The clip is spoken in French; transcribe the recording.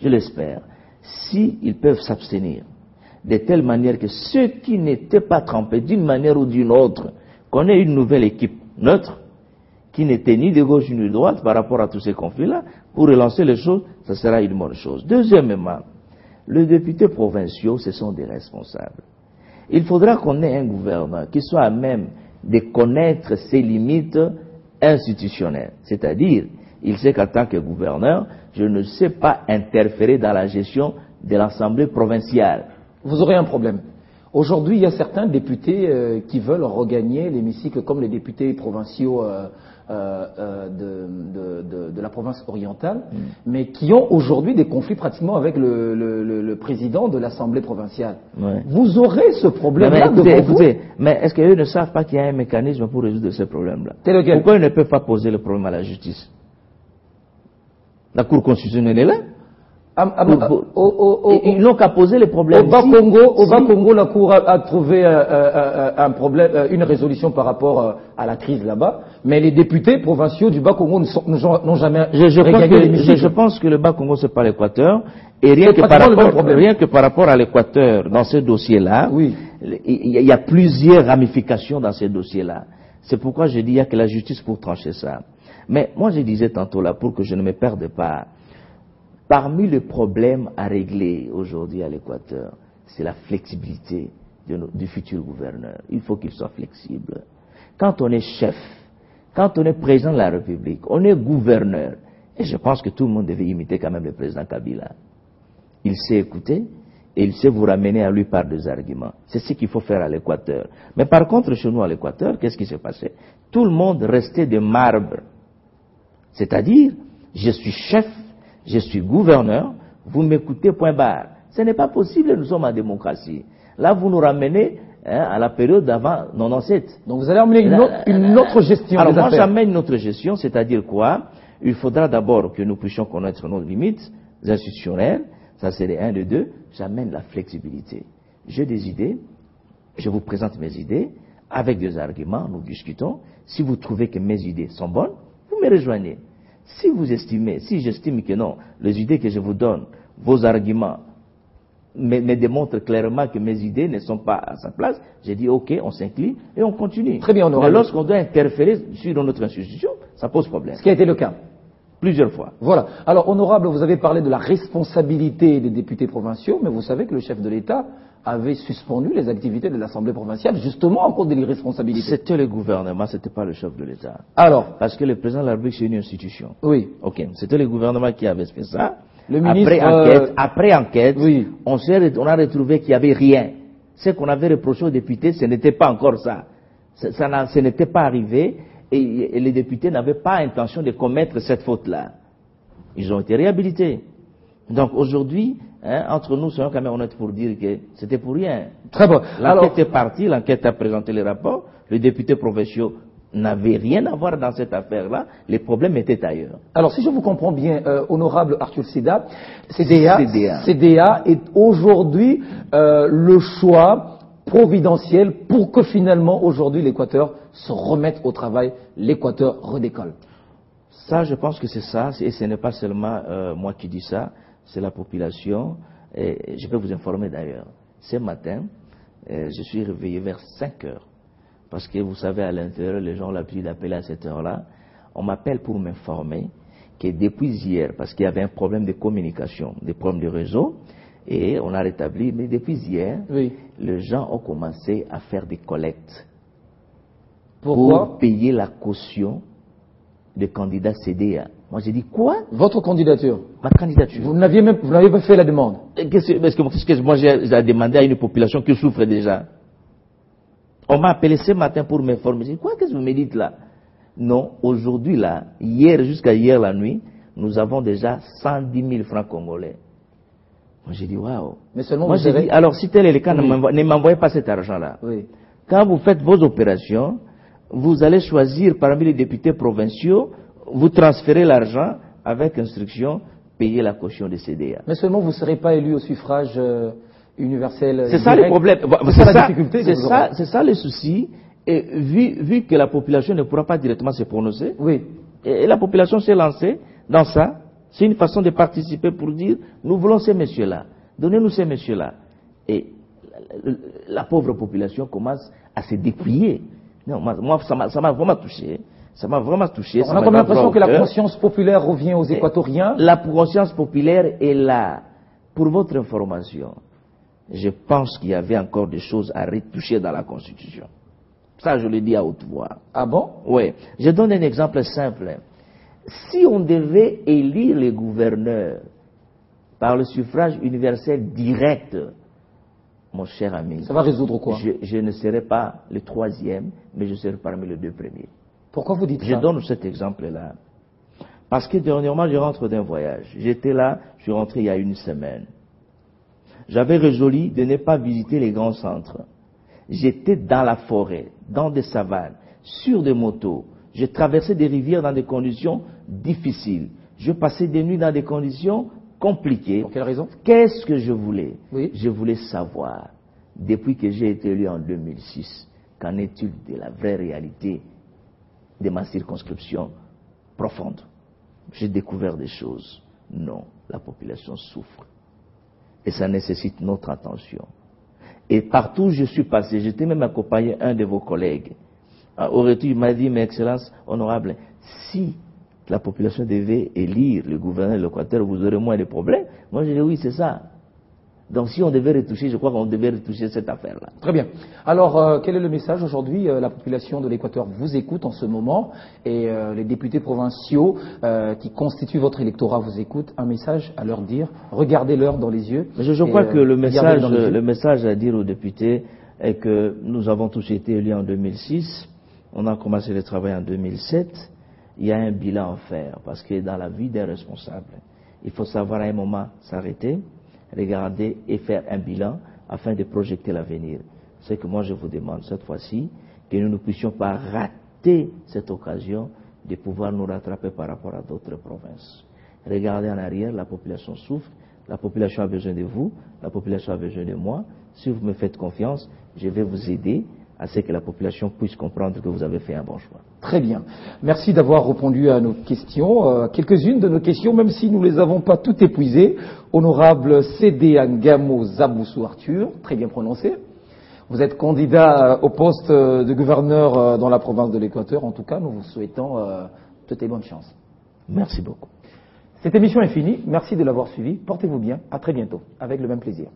je l'espère, s'ils peuvent s'abstenir, de telle manière que ceux qui n'étaient pas trempés d'une manière ou d'une autre, qu'on ait une nouvelle équipe neutre, qui n'était ni de gauche ni de droite par rapport à tous ces conflits-là, pour relancer les choses, ça sera une bonne chose. Deuxièmement, les députés provinciaux, ce sont des responsables. Il faudra qu'on ait un gouverneur qui soit à même de connaître ses limites institutionnelles. C'est-à-dire, il sait qu'en tant que gouverneur, je ne sais pas interférer dans la gestion de l'Assemblée provinciale. Vous aurez un problème. Aujourd'hui, il y a certains députés qui veulent regagner l'hémicycle comme les députés provinciaux de la province orientale, mais qui ont aujourd'hui des conflits pratiquement avec le président de l'Assemblée provinciale. Ouais. Vous aurez ce problème-là devant vous. Mais est-ce qu'eux ne savent pas qu'il y a un mécanisme pour résoudre ce problème-là? Pourquoi ils ne peuvent pas poser le problème à la justice? La Cour constitutionnelle est là. Ils n'ont qu'à poser les problèmes. Au Bas-Congo, la Cour a trouvé un problème, une résolution par rapport à la crise là-bas, mais les députés provinciaux du Bas-Congo n'ont jamais regagné l'hémicycle. Je pense que le Bas-Congo, c'est pas l'Équateur, et rien que par rapport à l'Équateur, dans ce dossier-là, oui, il y a plusieurs ramifications dans ces dossiers-là. C'est pourquoi je dis qu'il y a que la justice pour trancher ça. Mais moi, je disais tantôt là, pour que je ne me perde pas, parmi les problèmes à régler aujourd'hui à l'Équateur, c'est la flexibilité du futur gouverneur. Il faut qu'il soit flexible. Quand on est chef, quand on est président de la République, on est gouverneur. Et je pense que tout le monde devait imiter quand même le président Kabila. Il sait écouter et il sait vous ramener à lui par des arguments. C'est ce qu'il faut faire à l'Équateur. Mais par contre, chez nous à l'Équateur, qu'est-ce qui s'est passé? Tout le monde restait de marbre. C'est-à-dire, je suis chef, je suis gouverneur, vous m'écoutez, point barre. Ce n'est pas possible, nous sommes en démocratie. Là, vous nous ramenez à la période d'avant 97. Donc vous allez amener une autre gestion. Alors moi, j'amène une autre gestion, c'est-à-dire quoi? Il faudra d'abord que nous puissions connaître nos limites institutionnelles, ça c'est les 1, les 2. J'amène la flexibilité. J'ai des idées, je vous présente mes idées, avec des arguments, nous discutons. Si vous trouvez que mes idées sont bonnes, vous me rejoignez. Si vous estimez, si j'estime que non, les idées que je vous donne, vos arguments, me démontrent clairement que mes idées ne sont pas à sa place, j'ai dit ok, on s'incline et on continue. Très bien, mais lorsqu'on doit interférer sur notre institution, ça pose problème. Ce qui a été le cas. Plusieurs fois. Voilà. Alors, honorable, vous avez parlé de la responsabilité des députés provinciaux, mais vous savez que le chef de l'État avait suspendu les activités de l'Assemblée provinciale justement en cause de l'irresponsabilité. C'était le gouvernement, c'était pas le chef de l'État. Alors, parce que le président de la République c'est une institution. Oui. Ok. C'était le gouvernement qui avait fait ça. Le ministre. Après enquête, oui, on a retrouvé qu'il n'y avait rien. Ce qu'on avait reproché aux députés, ce n'était pas encore ça. Ce n'était pas arrivé et les députés n'avaient pas intention de commettre cette faute-là. Ils ont été réhabilités. Donc aujourd'hui, entre nous, soyons quand même honnêtes pour dire que c'était pour rien. Très bon. L'enquête est partie, l'enquête a présenté les rapports, les députés provinciaux n'avaient rien à voir dans cette affaire-là, les problèmes étaient ailleurs. Alors si je vous comprends bien, honorable Arthur Seda, CDA est aujourd'hui le choix providentiel pour que finalement aujourd'hui l'Équateur se remette au travail, l'Équateur redécolle. Ça, je pense que c'est ça, et ce n'est pas seulement moi qui dis ça, c'est la population, et je peux vous informer d'ailleurs. Ce matin, je suis réveillé vers 5 heures, parce que vous savez, à l'intérieur, les gens ont l'habitude d'appeler à cette heure-là. On m'appelle pour m'informer que depuis hier, parce qu'il y avait un problème de communication, des problèmes de réseau, et on a rétabli, mais depuis hier, oui, les gens ont commencé à faire des collectes. Pourquoi? Pour payer la caution des candidats CDA. Moi j'ai dit quoi? Votre candidature? Ma candidature. Vous n'aviez pas fait la demande? Parce que moi j'ai demandé à une population qui souffre déjà. On m'a appelé ce matin pour m'informer. J'ai dit quoi, qu'est-ce que vous me dites là? Non, aujourd'hui là, hier jusqu'à hier la nuit, nous avons déjà 110 000 francs congolais. Moi j'ai dit waouh. Mais seulement moi j'ai dit alors si tel est le cas, oui, ne m'envoyez pas cet argent là. Oui. Quand vous faites vos opérations, vous allez choisir parmi les députés provinciaux, vous transférez l'argent avec instruction, payer la caution des CDA. Mais seulement vous ne serez pas élu au suffrage universel. C'est ça le problème. C'est ça la difficulté. C'est ça le souci. Et vu que la population ne pourra pas directement se prononcer, oui, et la population s'est lancée dans ça, C'est une façon de participer pour dire, nous voulons ces messieurs-là, donnez-nous ces messieurs-là. Et la pauvre population commence à se dépouiller. Non, moi, ça m'a vraiment touché. Ça m'a vraiment touché. On a comme l'impression que la conscience populaire revient aux Équatoriens. La conscience populaire est là. Pour votre information, je pense qu'il y avait encore des choses à retoucher dans la Constitution. Ça, je le dis à haute voix. Ah bon? Oui. Je donne un exemple simple. Si on devait élire les gouverneurs par le suffrage universel direct, mon cher ami, ça va résoudre quoi? Je ne serai pas le troisième, mais je serai parmi les deux premiers. Pourquoi vous dites ça? Je donne cet exemple-là. Parce que dernièrement, je rentre d'un voyage. J'étais là, je suis rentré il y a une semaine. J'avais résolu de ne pas visiter les grands centres. J'étais dans la forêt, dans des savanes, sur des motos. Je traversais des rivières dans des conditions difficiles. Je passais des nuits dans des conditions compliquées. Pour quelle raison? Qu'est-ce que je voulais? Oui. Je voulais savoir, depuis que j'ai été élu en 2006, qu'en est-il de la vraie réalité de ma circonscription profonde? J'ai découvert des choses. Non, la population souffre. Et ça nécessite notre attention. Et partout où je suis passé, j'étais même accompagné un de vos collègues. Au retour, il m'a dit, mais Excellence, honorable, si la population devait élire le gouverneur de l'Équateur, vous aurez moins de problèmes. Moi, je dis oui, c'est ça. Donc si on devait retoucher, je crois qu'on devait retoucher cette affaire-là. Très bien. Alors, quel est le message aujourd'hui? La population de l'Équateur vous écoute en ce moment et les députés provinciaux qui constituent votre électorat vous écoutent. Un message à leur dire, regardez-leur dans les yeux. Mais je crois que le message à dire aux députés est que nous avons tous été élus en 2006, on a commencé le travail en 2007, il y a un bilan à faire parce que dans la vie d'un responsable, il faut savoir à un moment s'arrêter, regarder et faire un bilan afin de projeter l'avenir. C'est que moi je vous demande cette fois-ci que nous ne puissions pas rater cette occasion de pouvoir nous rattraper par rapport à d'autres provinces. Regardez en arrière, la population souffre, la population a besoin de vous, la population a besoin de moi. Si vous me faites confiance, je vais vous aider à ce que la population puisse comprendre que vous avez fait un bon choix. Très bien. Merci d'avoir répondu à nos questions. Quelques-unes de nos questions, même si nous ne les avons pas toutes épuisées. Honorable Sédé Ngamo Zaboussou Arthur, très bien prononcé. Vous êtes candidat au poste de gouverneur dans la province de l'Équateur. En tout cas, nous vous souhaitons toutes les bonnes chances. Merci beaucoup. Cette émission est finie. Merci de l'avoir suivie. Portez-vous bien. À très bientôt. Avec le même plaisir.